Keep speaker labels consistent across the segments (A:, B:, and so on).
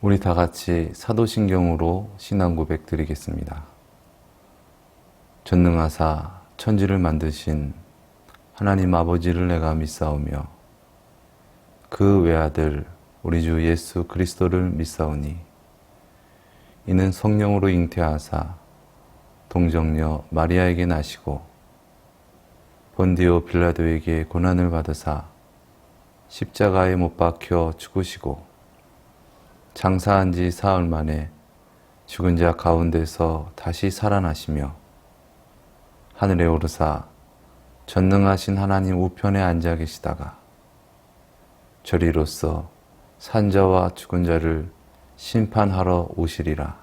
A: 우리 다 같이 사도신경으로 신앙 고백 드리겠습니다. 전능하사 천지를 만드신 하나님 아버지를 내가 믿사오며 그 외아들 우리 주 예수 그리스도를 믿사오니 이는 성령으로 잉태하사 동정녀 마리아에게 나시고 본디오 빌라도에게 고난을 받으사 십자가에 못 박혀 죽으시고 장사한 지 사흘 만에 죽은 자 가운데서 다시 살아나시며 하늘에 오르사 전능하신 하나님 우편에 앉아 계시다가 저리로서 산자와 죽은 자를 심판하러 오시리라.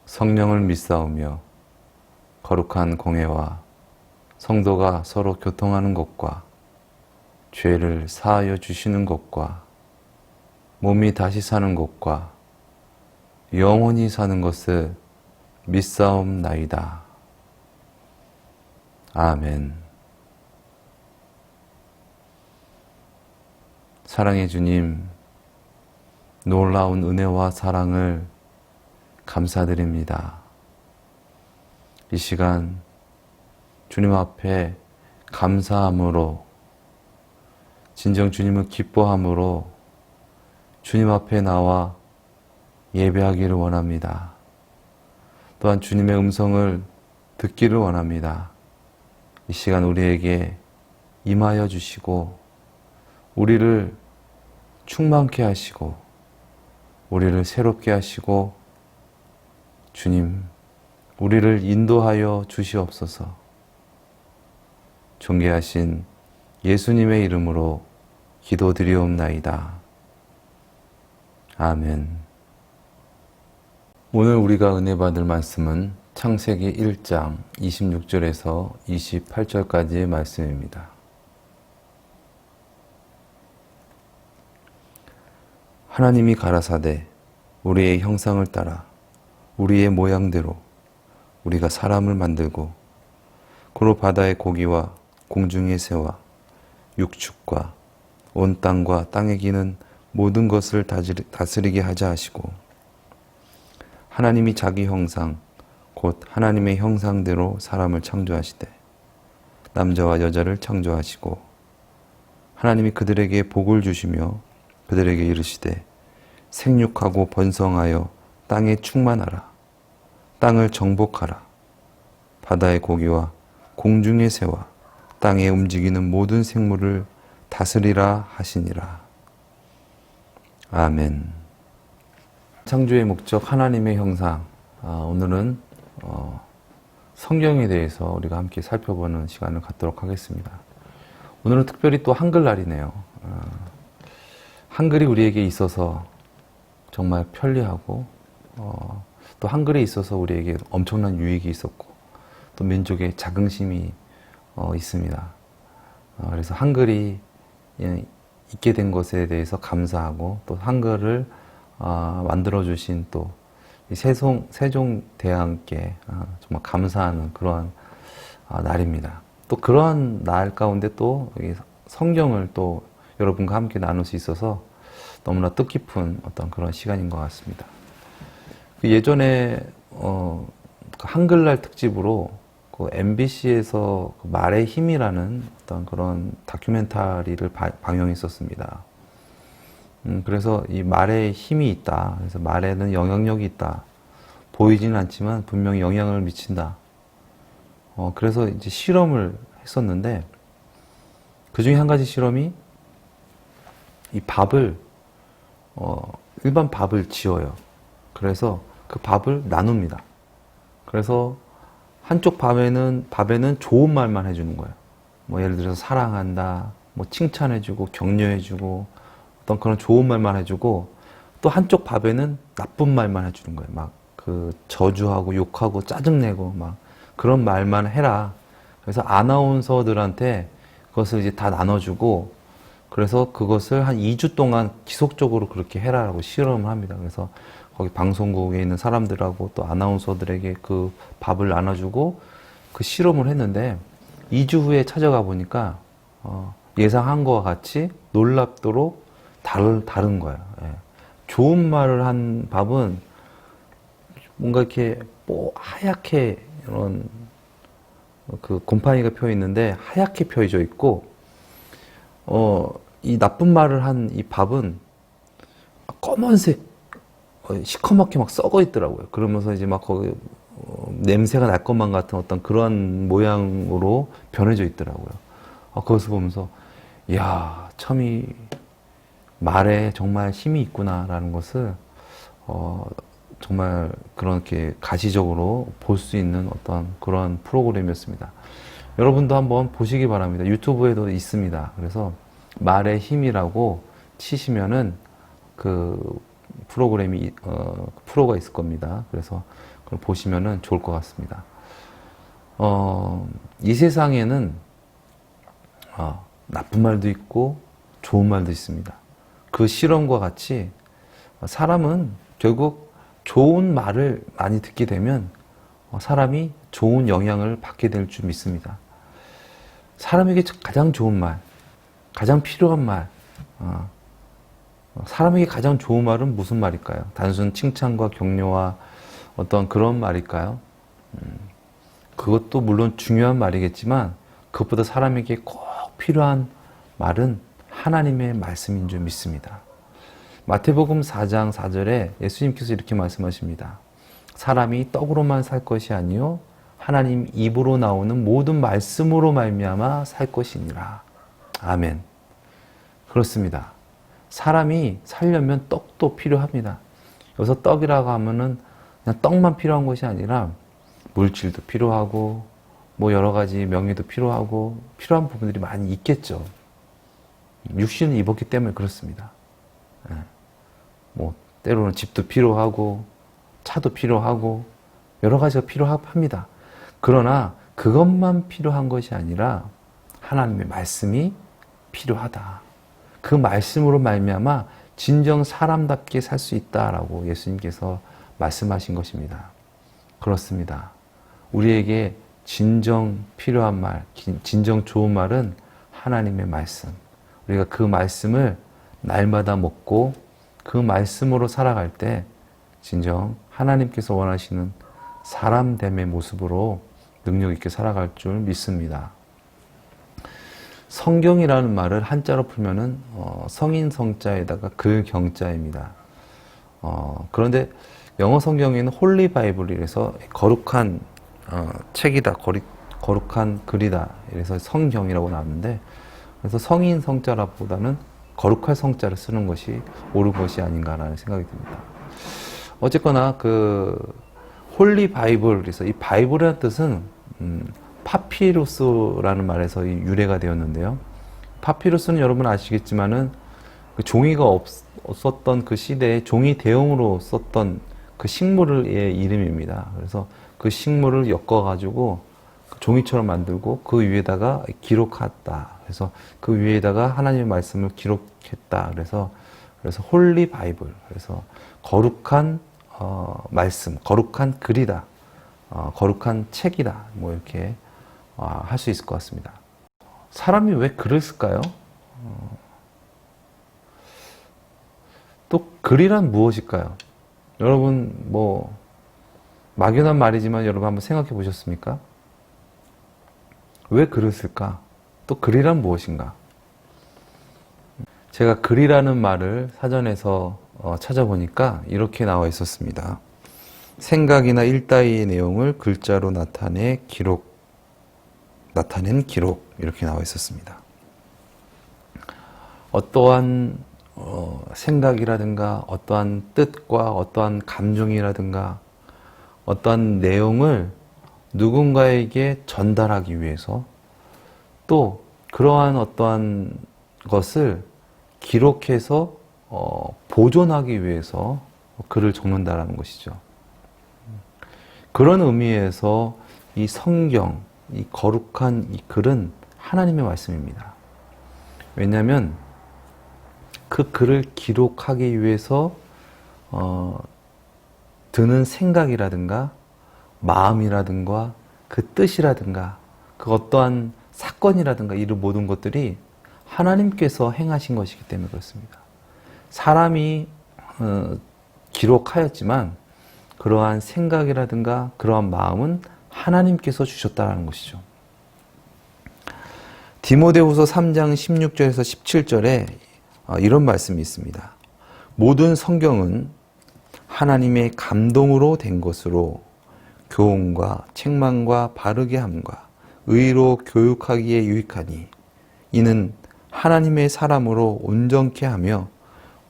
A: 성령을 믿사오며 거룩한 공회와 성도가 서로 교통하는 것과 죄를 사하여 주시는 것과 몸이 다시 사는 것과 영원히 사는 것을 믿사옵나이다. 아멘. 사랑의 주님, 놀라운 은혜와 사랑을 감사드립니다. 이 시간 주님 앞에 감사함으로, 진정 주님을 기뻐함으로 주님 앞에 나와 예배하기를 원합니다. 또한 주님의 음성을 듣기를 원합니다. 이 시간 우리에게 임하여 주시고 우리를 충만케 하시고 우리를 새롭게 하시고 주님, 우리를 인도하여 주시옵소서. 존귀하신 예수님의 이름으로 기도드리옵나이다. 아멘. 오늘 우리가 은혜 받을 말씀은 창세기 1장 26절에서 28절까지의 말씀입니다. 하나님이 가라사대 우리의 형상을 따라 우리의 모양대로 우리가 사람을 만들고 그로 바다의 고기와 공중의 새와 육축과 온 땅과 땅에 기는 모든 것을 다스리게 하자 하시고 하나님이 자기 형상 곧 하나님의 형상대로 사람을 창조하시되 남자와 여자를 창조하시고 하나님이 그들에게 복을 주시며 그들에게 이르시되 생육하고 번성하여 땅에 충만하라. 땅을 정복하라. 바다의 고기와 공중의 새와 땅에 움직이는 모든 생물을 다스리라 하시니라. 아멘. 창조의 목적 하나님의 형상. 오늘은 성경에 대해서 우리가 함께 살펴보는 시간을 갖도록 하겠습니다. 오늘은 특별히 또 한글날이네요. 한글이 우리에게 있어서 정말 편리하고 또 한글에 있어서 우리에게 엄청난 유익이 있었고 또 민족의 자긍심이 있습니다. 그래서 한글이 있게 된 것에 대해서 감사하고 또 한글을 만들어주신 또 세종대왕께 정말 감사하는 그러한 날입니다. 또 그러한 날 가운데 또 성경을 또 여러분과 함께 나눌 수 있어서 너무나 뜻깊은 어떤 그런 시간인 것 같습니다. 예전에 한글날 특집으로 MBC에서 말의 힘이라는 어떤 그런 다큐멘터리를 방영했었습니다. 그래서 이 말에 힘이 있다. 그래서 말에는 영향력이 있다. 보이지는 않지만 분명히 영향을 미친다. 그래서 이제 실험을 했었는데 그 중에 한 가지 실험이 이 밥을 일반 밥을 지어요. 그래서 그 밥을 나눕니다. 그래서 한쪽 밥에는 좋은 말만 해주는 거예요. 뭐 예를 들어서 사랑한다, 뭐 칭찬해주고 격려해주고 어떤 그런 좋은 말만 해주고 또 한쪽 밥에는 나쁜 말만 해주는 거예요. 막 그 저주하고 욕하고 짜증내고 막 그런 말만 해라. 그래서 아나운서들한테 그것을 이제 다 나눠주고 그래서 그것을 한 2주 동안 지속적으로 그렇게 해라라고 실험을 합니다. 그래서 거기 방송국에 있는 사람들하고 또 아나운서들에게 그 밥을 나눠주고 그 실험을 했는데 2주 후에 찾아가 보니까 예상한 것과 같이 놀랍도록 다른 거예요. 예. 좋은 말을 한 밥은 뭔가 이렇게 하얗게 이런 그 곰팡이가 펴 있는데 하얗게 펴져 있고, 이 나쁜 말을 한 이 밥은 검은색, 시커멓게 막 썩어 있더라고요. 그러면서 이제 막 거기 냄새가 날 것만 같은 어떤 그런 모양으로 변해져 있더라고요. 그것을 보면서, 이야, 참 이 말에 정말 힘이 있구나라는 것을, 정말 그렇게 가시적으로 볼 수 있는 어떤 그런 프로그램이었습니다. 여러분도 한번 보시기 바랍니다. 유튜브에도 있습니다. 그래서 말의 힘이라고 치시면은 그 프로그램이, 프로가 있을 겁니다. 그래서 그걸 보시면은 좋을 것 같습니다. 이 세상에는, 나쁜 말도 있고 좋은 말도 있습니다. 그 실험과 같이 사람은 결국 좋은 말을 많이 듣게 되면 사람이 좋은 영향을 받게 될 줄 믿습니다. 사람에게 가장 좋은 말, 가장 필요한 말, 사람에게 가장 좋은 말은 무슨 말일까요? 단순 칭찬과 격려와 어떤 그런 말일까요? 그것도 물론 중요한 말이겠지만 그것보다 사람에게 꼭 필요한 말은 하나님의 말씀인 줄 믿습니다. 마태복음 4장 4절에 예수님께서 이렇게 말씀하십니다. 사람이 떡으로만 살 것이 아니요 하나님 입으로 나오는 모든 말씀으로 말미암아 살 것이니라. 아멘. 그렇습니다. 사람이 살려면 떡도 필요합니다. 여기서 떡이라고 하면은 그냥 떡만 필요한 것이 아니라 물질도 필요하고 뭐 여러 가지 명예도 필요하고 필요한 부분들이 많이 있겠죠. 육신을 입었기 때문에 그렇습니다. 뭐 때로는 집도 필요하고 차도 필요하고 여러 가지가 필요합니다. 그러나 그것만 필요한 것이 아니라 하나님의 말씀이 필요하다. 그 말씀으로 말미암아 진정 사람답게 살 수 있다라고 예수님께서 말씀하신 것입니다. 그렇습니다. 우리에게 진정 필요한 말, 진정 좋은 말은 하나님의 말씀. 우리가 그 말씀을 날마다 먹고 그 말씀으로 살아갈 때 진정 하나님께서 원하시는 사람됨의 모습으로 능력 있게 살아갈 줄 믿습니다. 성경이라는 말을 한자로 풀면은 성인 성자에다가 글 경자입니다. 그런데 영어 성경에는 홀리 바이블이라서 거룩한 책이다, 거룩한 글이다, 이래서 성경이라고 나왔는데, 그래서 성인 성자라보다는 거룩할 성자를 쓰는 것이 옳은 것이 아닌가라는 생각이 듭니다. 어쨌거나 그 홀리 바이블, 그래서 이 바이블이라는 뜻은 파피루스라는 말에서 유래가 되었는데요. 파피루스는 여러분 아시겠지만은 그 종이가 없었던 그 시대에 종이 대용으로 썼던 그 식물의 이름입니다. 그래서 그 식물을 엮어가지고 종이처럼 만들고 그 위에다가 기록했다. 그래서 그 위에다가 하나님의 말씀을 기록했다. 그래서 홀리 바이블. 그래서 거룩한 말씀, 거룩한 글이다. 거룩한 책이다. 뭐 이렇게 할 수 있을 것 같습니다. 사람이 왜 글을 쓸까요? 또 글이란 무엇일까요? 여러분 뭐 막연한 말이지만 여러분 한번 생각해 보셨습니까? 왜 글을 쓸까? 또 글이란 무엇인가? 제가 글이라는 말을 사전에서 찾아보니까 이렇게 나와 있었습니다. 생각이나 일 따위의 내용을 글자로 나타낸 기록 이렇게 나와 있었습니다. 어떠한 생각이라든가 어떠한 뜻과 어떠한 감정이라든가 어떠한 내용을 누군가에게 전달하기 위해서 또 그러한 어떠한 것을 기록해서 보존하기 위해서 글을 적는다라는 것이죠. 그런 의미에서 이 성경, 이 거룩한 이 글은 하나님의 말씀입니다. 왜냐하면 그 글을 기록하기 위해서 드는 생각이라든가 마음이라든가 그 뜻이라든가 그 어떠한 사건이라든가 이런 모든 것들이 하나님께서 행하신 것이기 때문에 그렇습니다. 사람이 기록하였지만 그러한 생각이라든가 그러한 마음은 하나님께서 주셨다는 것이죠. 디모데후서 3장 16절에서 17절에 이런 말씀이 있습니다. 모든 성경은 하나님의 감동으로 된 것으로 교훈과 책망과 바르게 함과 의로 교육하기에 유익하니 이는 하나님의 사람으로 온전케 하며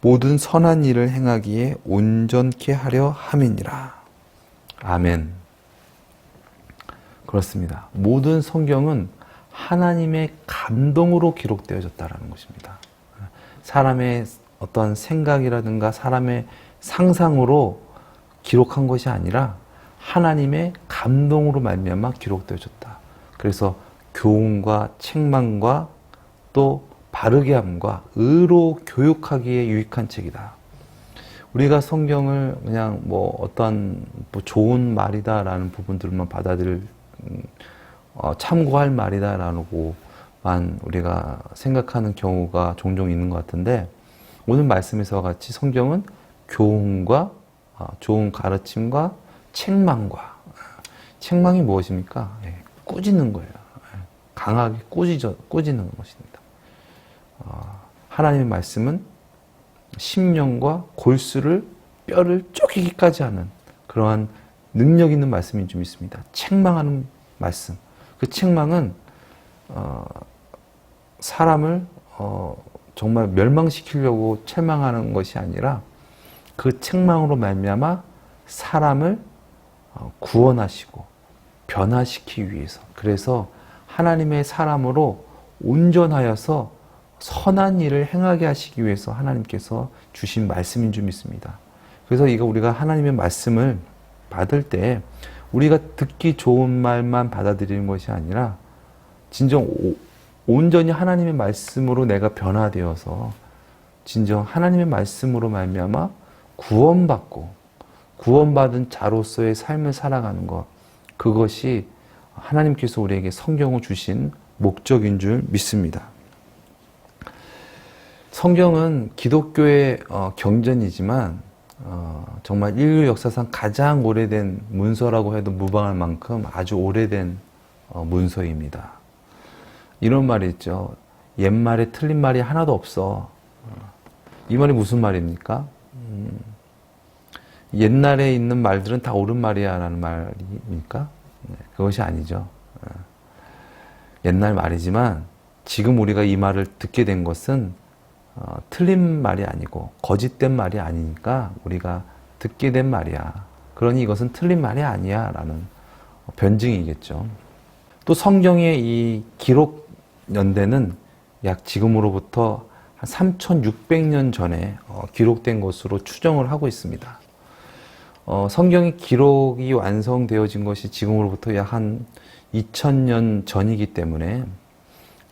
A: 모든 선한 일을 행하기에 온전케 하려 함이니라. 아멘. 그렇습니다. 모든 성경은 하나님의 감동으로 기록되어졌다는 것입니다. 사람의 어떤 생각이라든가 사람의 상상으로 기록한 것이 아니라 하나님의 감동으로 말미암아 기록되어졌다. 그래서 교훈과 책망과 또 바르게 함과 의로 교육하기에 유익한 책이다. 우리가 성경을 그냥 어떤 좋은 말이다라는 부분들만 참고할 말이다라고만 우리가 생각하는 경우가 종종 있는 것 같은데, 오늘 말씀에서와 같이 성경은 교훈과 좋은 가르침과 책망이 무엇입니까? 꾸짖는 거예요. 강하게 꾸짖는 것입니다. 하나님의 말씀은 심령과 골수를 뼈를 쪼개기까지 하는 그러한 능력 있는 말씀인 줄 믿습니다. 책망하는 말씀. 그 책망은 사람을 정말 멸망시키려고 책망하는 것이 아니라 그 책망으로 말미암아 사람을 구원하시고 변화시키기 위해서, 그래서 하나님의 사람으로 온전하여서 선한 일을 행하게 하시기 위해서 하나님께서 주신 말씀인 줄 믿습니다. 그래서 우리가 하나님의 말씀을 받을 때 우리가 듣기 좋은 말만 받아들이는 것이 아니라 진정 온전히 하나님의 말씀으로 내가 변화되어서 진정 하나님의 말씀으로 말미암아 구원받은 자로서의 삶을 살아가는 것, 그것이 하나님께서 우리에게 성경을 주신 목적인 줄 믿습니다. 성경은 기독교의 경전이지만 정말 인류 역사상 가장 오래된 문서라고 해도 무방할 만큼 아주 오래된 문서입니다. 이런 말이 있죠. 옛말에 틀린 말이 하나도 없어. 이 말이 무슨 말입니까? 옛날에 있는 말들은 다 옳은 말이야 라는 말입니까? 그것이 아니죠. 옛날 말이지만 지금 우리가 이 말을 듣게 된 것은 틀린 말이 아니고 거짓된 말이 아니니까 우리가 듣게 된 말이야. 그러니 이것은 틀린 말이 아니야 라는 변증이겠죠. 또 성경의 이 기록 연대는 약 지금으로부터 한 3600년 전에 기록된 것으로 추정을 하고 있습니다. 성경의 기록이 완성되어진 것이 지금으로부터 약 한 2000년 전이기 때문에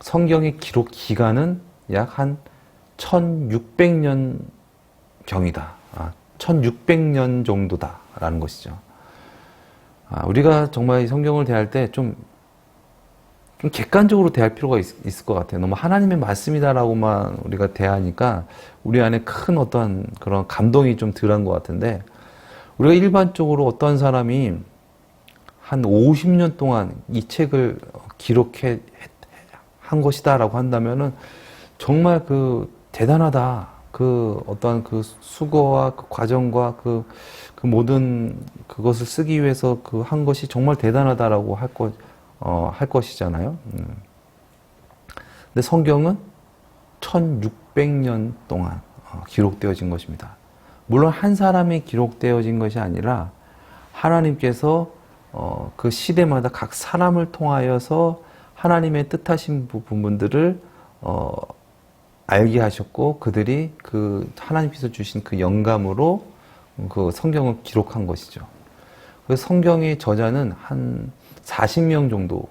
A: 성경의 기록 기간은 약 한 1600년 경이다. 1600년 정도다라는 것이죠. 우리가 정말 이 성경을 대할 때 좀 객관적으로 대할 필요가 있을 것 같아요. 너무 하나님의 말씀이다라고만 우리가 대하니까 우리 안에 큰 어떤 그런 감동이 좀 덜한 것 같은데, 우리가 일반적으로 어떤 사람이 한 50년 동안 이 책을 기록해 한 것이다라고 한다면은 정말 대단하다. 어떤 수고와 과정과 그 모든 그것을 쓰기 위해서 한 것이 정말 대단하다라고 할 것이잖아요. 근데 성경은 1600년 동안 기록되어진 것입니다. 물론 한 사람이 기록되어진 것이 아니라 하나님께서 그 시대마다 각 사람을 통하여서 하나님의 뜻하신 부분들을 알게 하셨고, 그들이 하나님께서 주신 그 영감으로 그 성경을 기록한 것이죠. 그래서 성경의 저자는 한 40명 정도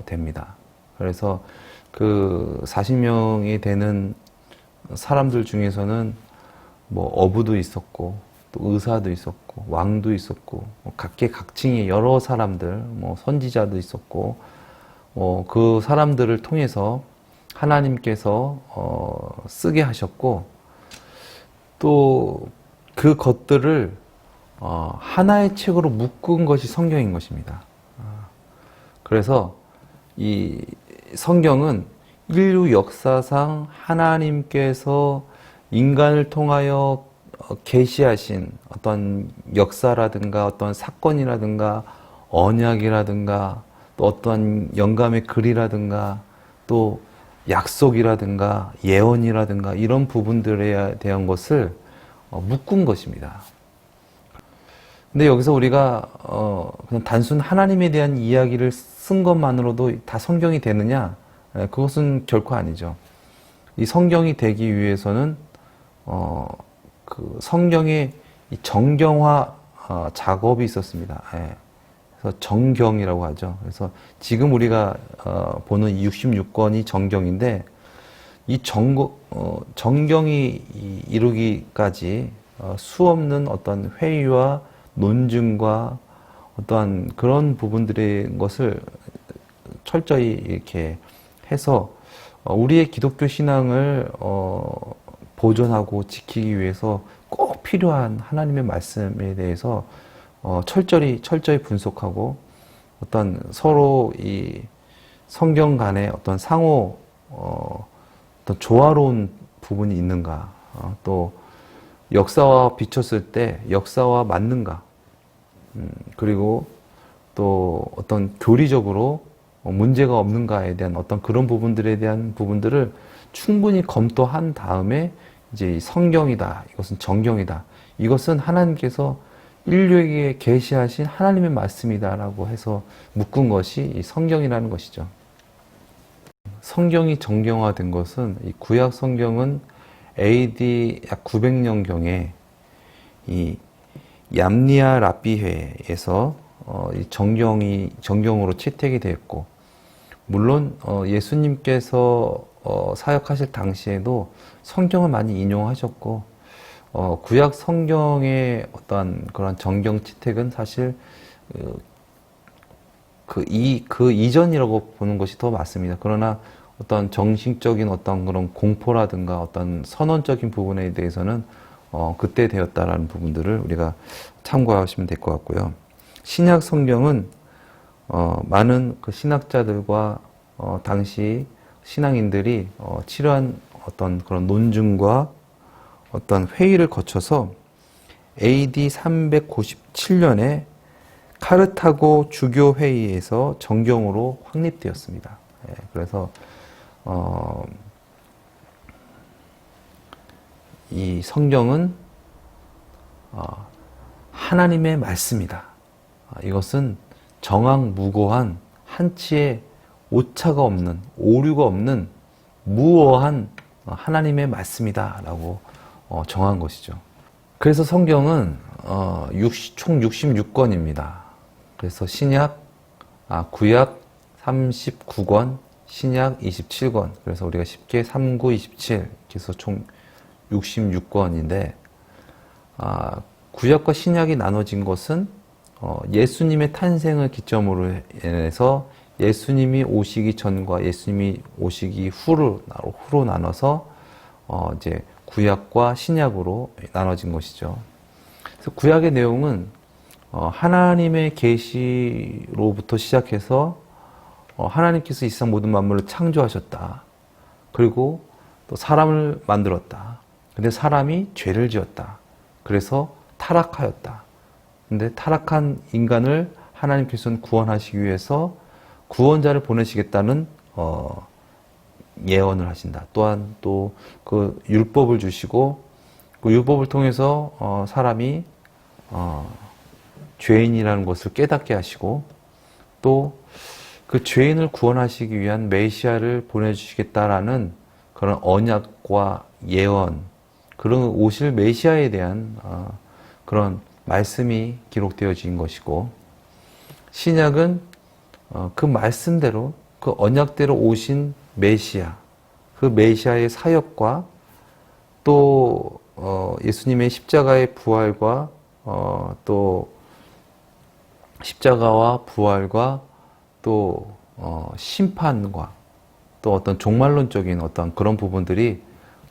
A: 됩니다. 그래서 그 40명이 되는 사람들 중에서는 어부도 있었고, 또 의사도 있었고, 왕도 있었고, 각계각층의 여러 사람들, 선지자도 있었고, 그 사람들을 통해서 하나님께서 쓰게 하셨고, 또 그 것들을 하나의 책으로 묶은 것이 성경인 것입니다. 그래서 이 성경은 인류 역사상 하나님께서 인간을 통하여 계시하신 어떤 역사라든가 어떤 사건이라든가 언약이라든가 또 어떤 영감의 글이라든가 또 약속이라든가 예언이라든가 이런 부분들에 대한 것을 묶은 것입니다. 근데 여기서 우리가 그냥 단순 하나님에 대한 이야기를 쓴 것만으로도 다 성경이 되느냐? 그것은 결코 아니죠. 이 성경이 되기 위해서는 그 성경의 이 정경화 작업이 있었습니다. 그래서 정경이라고 하죠. 그래서 지금 우리가 보는 이 66권이 정경인데 이 정경이 이루기까지 수없는 어떤 회의와 논증과 어떠한 그런 부분들의 것을 철저히 이렇게 해서 우리의 기독교 신앙을 보존하고 지키기 위해서 꼭 필요한 하나님의 말씀에 대해서 철저히 분석하고 어떤 서로 이 성경 간의 어떤 상호 어떤 조화로운 부분이 있는가, 또 역사와 비쳤을 때 역사와 맞는가, 그리고 또 어떤 교리적으로 문제가 없는가에 대한 어떤 그런 부분들에 대한 부분들을 충분히 검토한 다음에 이제 성경이다, 이것은 정경이다, 이것은 하나님께서 인류에게 계시하신 하나님의 말씀이다라고 해서 묶은 것이 이 성경이라는 것이죠. 성경이 정경화된 것은 이 구약 성경은 AD 약 900년경에 이 얌리아 랍비회에서 이 정경으로 채택이 되었고, 물론 예수님께서 사역하실 당시에도 성경을 많이 인용하셨고, 구약 성경의 어떤 그런 정경 채택은 사실 그 이전이라고 보는 것이 더 맞습니다. 그러나 어떤 정신적인 어떤 그런 공포라든가 어떤 선언적인 부분에 대해서는 그때 되었다라는 부분들을 우리가 참고하시면 될 것 같고요. 신약 성경은 많은 그 신학자들과 당시 신앙인들이 치러한 어떤 그런 논증과 어떤 회의를 거쳐서 AD 397년에 카르타고 주교 회의에서 정경으로 확립되었습니다. 그래서 이 성경은 하나님의 말씀이다. 이것은 정확무고한 한치의 오차가 없는, 오류가 없는 무어한 하나님의 말씀이다라고 정한 것이죠. 그래서 성경은 총 66권입니다. 그래서 구약 39권, 신약 27권. 그래서 우리가 쉽게 39, 27, 그래서 총 66권인데, 구약과 신약이 나눠진 것은 예수님의 탄생을 기점으로 해서 예수님이 오시기 전과 예수님이 오시기 후로 나눠서 이제 구약과 신약으로 나눠진 것이죠. 그래서 구약의 내용은 하나님의 계시로부터 시작해서 하나님께서 이 세상 모든 만물을 창조하셨다. 그리고 또 사람을 만들었다. 근데 사람이 죄를 지었다. 그래서 타락하였다. 근데 타락한 인간을 하나님께서는 구원하시기 위해서 구원자를 보내시겠다는 예언을 하신다. 또한 또 그 율법을 주시고 그 율법을 통해서 사람이 죄인이라는 것을 깨닫게 하시고 또 그 죄인을 구원하시기 위한 메시아를 보내주시겠다라는 그런 언약과 예언, 그런 오실 메시아에 대한 그런 말씀이 기록되어진 것이고, 신약은 그 말씀대로 그 언약대로 오신 메시아, 그 메시아의 사역과 또 예수님의 십자가의 부활과 또 십자가와 부활과 또 심판과 또 어떤 종말론적인 어떤 그런 부분들이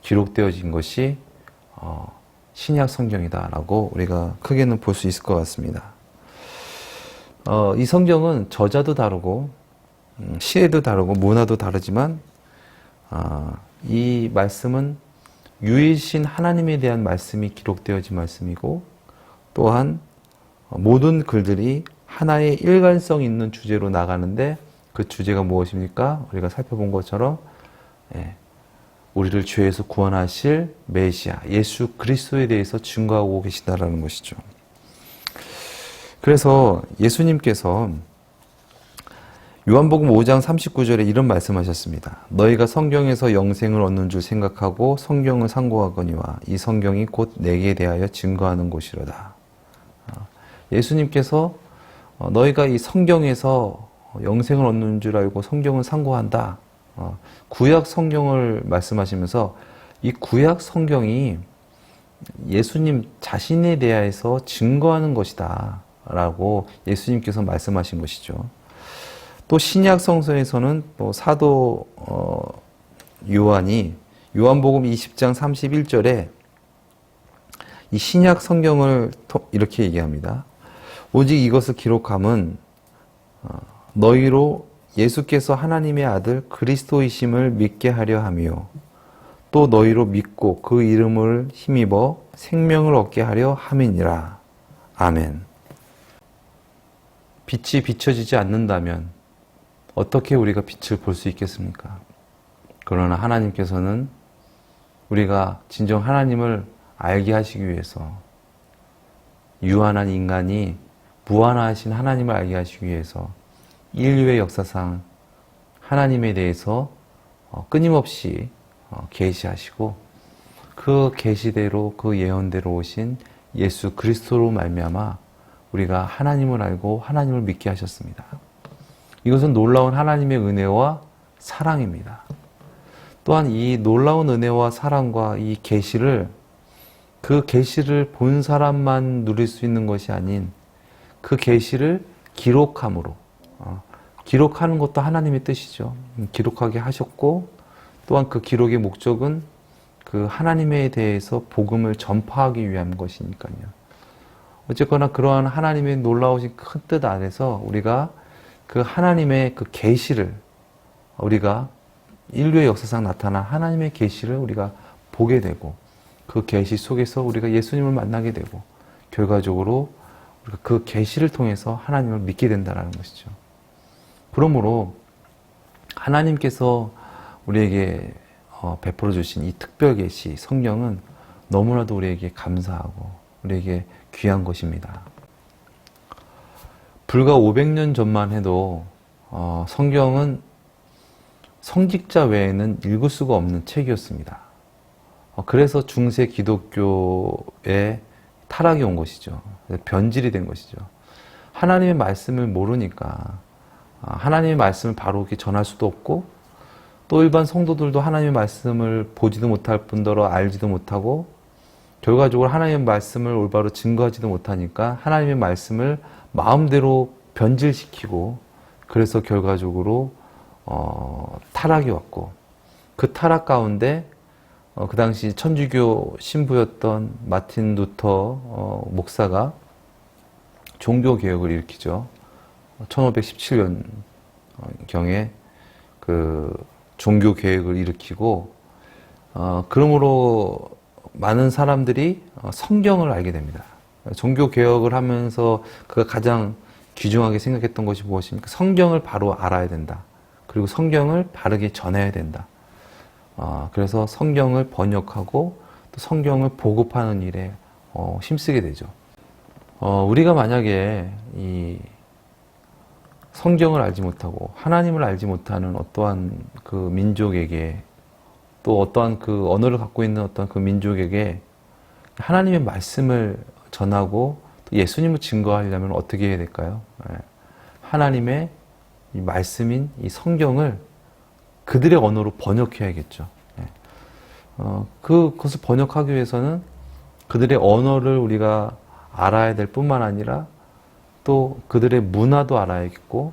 A: 기록되어진 것이 신약 성경이다라고 우리가 크게는 볼 수 있을 것 같습니다. 이 성경은 저자도 다르고 시대도 다르고 문화도 다르지만 이 말씀은 유일신 하나님에 대한 말씀이 기록되어진 말씀이고 또한 모든 글들이 하나의 일관성 있는 주제로 나가는데 그 주제가 무엇입니까? 우리가 살펴본 것처럼 우리를 죄에서 구원하실 메시아 예수 그리스도에 대해서 증거하고 계시다라는 것이죠. 그래서 예수님께서 요한복음 5장 39절에 이런 말씀하셨습니다. 너희가 성경에서 영생을 얻는 줄 생각하고 성경을 상고하거니와 이 성경이 곧 내게 대하여 증거하는 것이로다. 예수님께서 너희가 이 성경에서 영생을 얻는 줄 알고 성경을 상고한다. 구약 성경을 말씀하시면서 이 구약 성경이 예수님 자신에 대해서 증거하는 것이다 라고 예수님께서 말씀하신 것이죠. 또 신약 성서에서는 또 사도 요한이 요한복음 20장 31절에 이 신약 성경을 이렇게 얘기합니다. 오직 이것을 기록함은 너희로 예수께서 하나님의 아들 그리스도이심을 믿게 하려 함이요 또 너희로 믿고 그 이름을 힘입어 생명을 얻게 하려 함이니라. 아멘. 빛이 비춰지지 않는다면 어떻게 우리가 빛을 볼 수 있겠습니까? 그러나 하나님께서는 우리가 진정 하나님을 알게 하시기 위해서 유한한 인간이 무한하신 하나님을 알게 하시기 위해서 인류의 역사상 하나님에 대해서 끊임없이 계시하시고 그 계시대로 그 예언대로 오신 예수 그리스도로 말미암아 우리가 하나님을 알고 하나님을 믿게 하셨습니다. 이것은 놀라운 하나님의 은혜와 사랑입니다. 또한 이 놀라운 은혜와 사랑과 이 계시를 그 계시를 본 사람만 누릴 수 있는 것이 아닌 그 계시를 기록함으로 기록하는 것도 하나님의 뜻이죠. 기록하게 하셨고 또한 그 기록의 목적은 그 하나님에 대해서 복음을 전파하기 위한 것이니까요. 어쨌거나 그러한 하나님의 놀라우신 큰 뜻 안에서 우리가 그 하나님의 그 계시를 우리가 인류의 역사상 나타난 하나님의 계시를 우리가 보게 되고 그 계시 속에서 우리가 예수님을 만나게 되고 결과적으로 우리가 그 계시를 통해서 하나님을 믿게 된다는 것이죠. 그러므로 하나님께서 우리에게 베풀어 주신 이 특별 계시 성경은 너무나도 우리에게 감사하고 우리에게 귀한 것입니다. 불과 500년 전만 해도 성경은 성직자 외에는 읽을 수가 없는 책이었습니다. 그래서 중세 기독교에 타락이 온 것이죠. 변질이 된 것이죠. 하나님의 말씀을 모르니까 하나님의 말씀을 바로 이렇게 전할 수도 없고 또 일반 성도들도 하나님의 말씀을 보지도 못할 뿐더러 알지도 못하고 결과적으로 하나님의 말씀을 올바로 증거하지도 못하니까 하나님의 말씀을 마음대로 변질시키고 그래서 결과적으로 타락이 왔고 그 타락 가운데 그 당시 천주교 신부였던 마틴 루터 목사가 종교개혁을 일으키죠. 1517년 경에 그 종교개혁을 일으키고 그러므로 많은 사람들이 성경을 알게 됩니다. 종교개혁을 하면서 그가 가장 귀중하게 생각했던 것이 무엇입니까? 성경을 바로 알아야 된다. 그리고 성경을 바르게 전해야 된다. 그래서 성경을 번역하고 또 성경을 보급하는 일에 힘쓰게 되죠. 우리가 만약에 이 성경을 알지 못하고 하나님을 알지 못하는 어떠한 그 민족에게 또 어떠한 그 언어를 갖고 있는 어떤 그 민족에게 하나님의 말씀을 전하고 또 예수님을 증거하려면 어떻게 해야 될까요? 하나님의 이 말씀인 이 성경을 그들의 언어로 번역해야겠죠. 그것을 번역하기 위해서는 그들의 언어를 우리가 알아야 될 뿐만 아니라 또 그들의 문화도 알아야겠고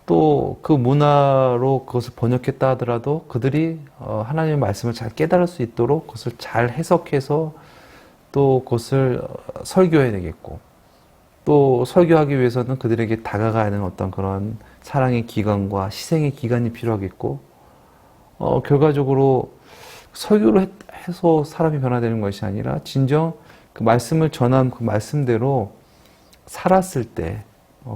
A: 또 그 문화로 그것을 번역했다 하더라도 그들이 하나님의 말씀을 잘 깨달을 수 있도록 그것을 잘 해석해서 또 그것을 설교해야 되겠고, 또 설교하기 위해서는 그들에게 다가가야 하는 어떤 그런 사랑의 기간과 희생의 기간이 필요하겠고, 결과적으로 설교를 해서 사람이 변화되는 것이 아니라 진정 그 말씀을 전한 그 말씀대로 살았을 때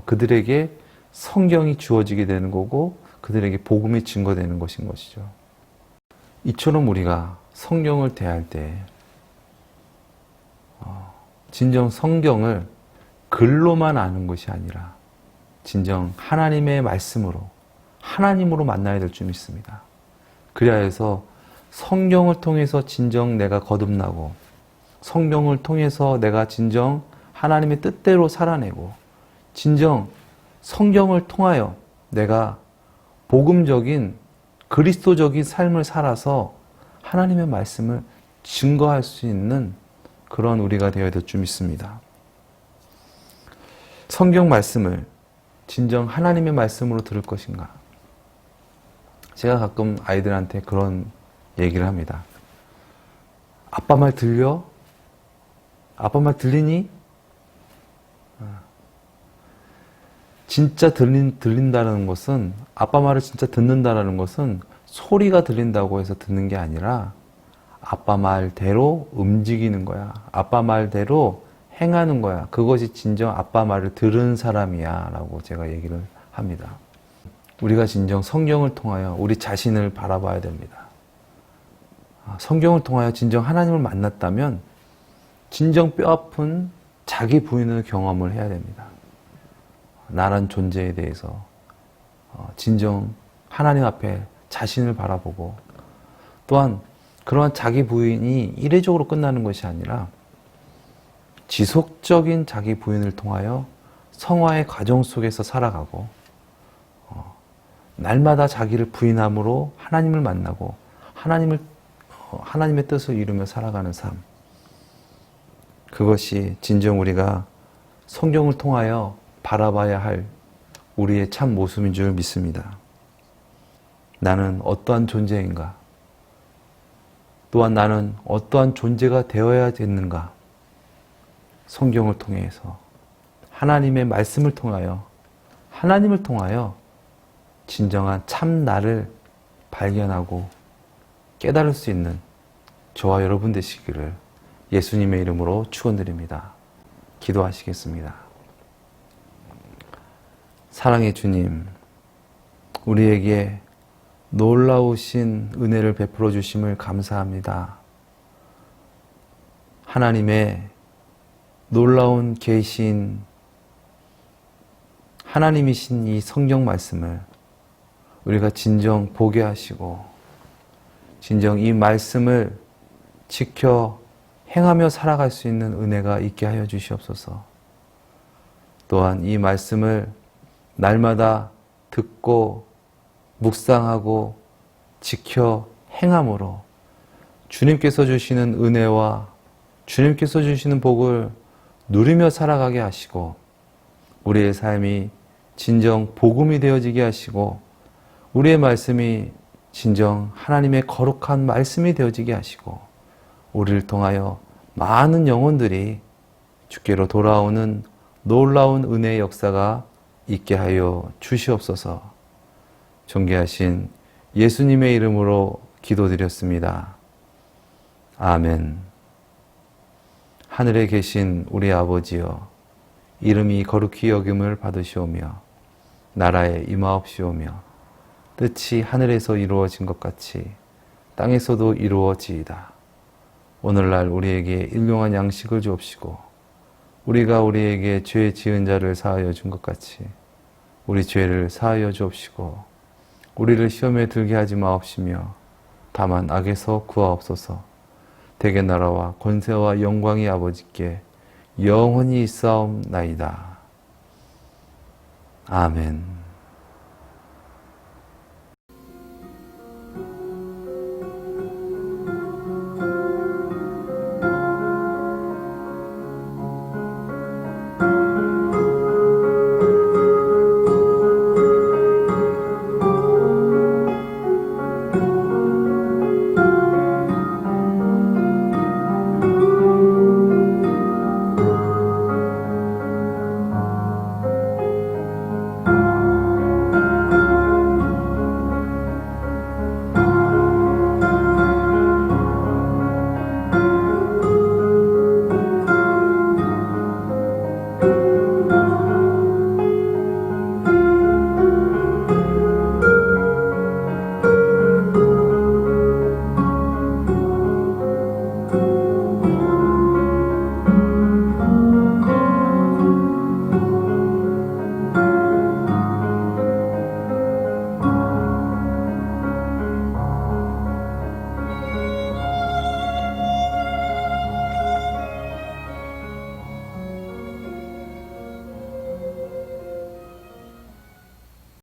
A: 그들에게 성경이 주어지게 되는 거고 그들에게 복음이 증거되는 것인 것이죠. 이처럼 우리가 성경을 대할 때 진정 성경을 글로만 아는 것이 아니라 진정 하나님의 말씀으로 하나님으로 만나야 될 줄 믿습니다. 그래야 해서 성경을 통해서 진정 내가 거듭나고 성경을 통해서 내가 진정 하나님의 뜻대로 살아내고 진정 성경을 통하여 내가 복음적인 그리스도적인 삶을 살아서 하나님의 말씀을 증거할 수 있는 그런 우리가 되어야 될 줄 믿습니다. 성경 말씀을 진정 하나님의 말씀으로 들을 것인가? 제가 가끔 아이들한테 그런 얘기를 합니다. 아빠 말 들려? 아빠 말 들리니? 진짜 들린다는 것은, 아빠 말을 진짜 듣는다는 것은 소리가 들린다고 해서 듣는 게 아니라 아빠 말대로 움직이는 거야. 아빠 말대로 행하는 거야. 그것이 진정 아빠 말을 들은 사람이야 라고 제가 얘기를 합니다. 우리가 진정 성경을 통하여 우리 자신을 바라봐야 됩니다. 성경을 통하여 진정 하나님을 만났다면 진정 뼈아픈 자기 부인의 경험을 해야 됩니다. 나란 존재에 대해서 진정 하나님 앞에 자신을 바라보고 또한 그러한 자기 부인이 이례적으로 끝나는 것이 아니라 지속적인 자기 부인을 통하여 성화의 과정 속에서 살아가고 날마다 자기를 부인함으로 하나님을 만나고 하나님의 뜻을 이루며 살아가는 삶. 그것이 진정 우리가 성경을 통하여 바라봐야 할 우리의 참 모습인 줄 믿습니다. 나는 어떠한 존재인가? 또한 나는 어떠한 존재가 되어야 되는가? 성경을 통해서 하나님의 말씀을 통하여 하나님을 통하여 진정한 참 나를 발견하고 깨달을 수 있는 저와 여러분 되시기를 예수님의 이름으로 축원드립니다. 기도하시겠습니다. 사랑의 주님, 우리에게 놀라우신 은혜를 베풀어 주심을 감사합니다. 하나님의 놀라운 계신 하나님이신 이 성경 말씀을 우리가 진정 보게 하시고 진정 이 말씀을 지켜 행하며 살아갈 수 있는 은혜가 있게 하여 주시옵소서. 또한 이 말씀을 날마다 듣고 묵상하고 지켜 행함으로 주님께서 주시는 은혜와 주님께서 주시는 복을 누리며 살아가게 하시고 우리의 삶이 진정 복음이 되어지게 하시고 우리의 말씀이 진정 하나님의 거룩한 말씀이 되어지게 하시고 우리를 통하여 많은 영혼들이 주께로 돌아오는 놀라운 은혜의 역사가 있게 하여 주시옵소서. 존귀하신 예수님의 이름으로 기도드렸습니다. 아멘. 하늘에 계신 우리 아버지여, 이름이 거룩히 여김을 받으시오며 나라에 임하옵시오며 뜻이 하늘에서 이루어진 것 같이 땅에서도 이루어지이다. 오늘날 우리에게 일용할 양식을 주옵시고 우리가 우리에게 죄 지은 자를 사하여 준 것 같이 우리 죄를 사하여 주옵시고 우리를 시험에 들게 하지 마옵시며 다만 악에서 구하옵소서. 대개 나라와 권세와 영광이 아버지께 영원히 있사옵나이다. 아멘.